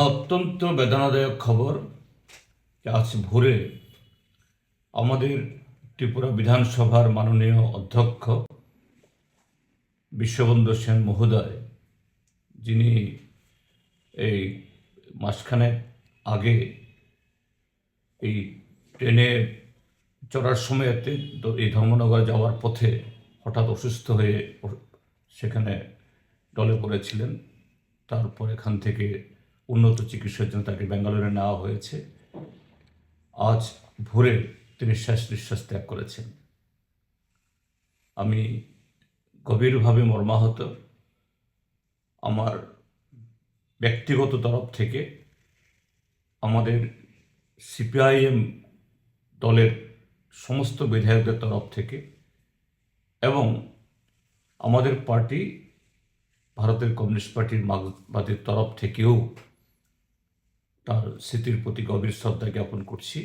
অত্যন্ত বেদনাদায়ক খবর যে আজ ভোরে আমাদের ত্রিপুরা বিধানসভার মাননীয় অধ্যক্ষ বিশ্ববন্ধু সেন মহোদয়, যিনি এই মাসখানেক আগে এই ট্রেনে চড়ার সময়তে এই ধর্মনগর যাওয়ার পথে হঠাৎ অসুস্থ হয়ে সেখানে ডলে পড়েছিলেন। তারপর এখান থেকে উন্নত চিকিৎসার জন্য তাকে ব্যাঙ্গালোরে নেওয়া হয়েছে। আজ ভোরে তিনি শেষ নিঃশ্বাস ত্যাগ করেছেন। আমি গভীরভাবে মর্মাহত। আমার ব্যক্তিগত তরফ থেকে, আমাদের সিপিআইএম দলের সমস্ত বিধায়কদের তরফ থেকে এবং আমাদের পার্টি ভারতের কমিউনিস্ট পার্টির মার্ক্সবাদীর তরফ থেকেও তার স্মৃতির প্রতি গভীর শ্রদ্ধা জ্ঞাপন করছি।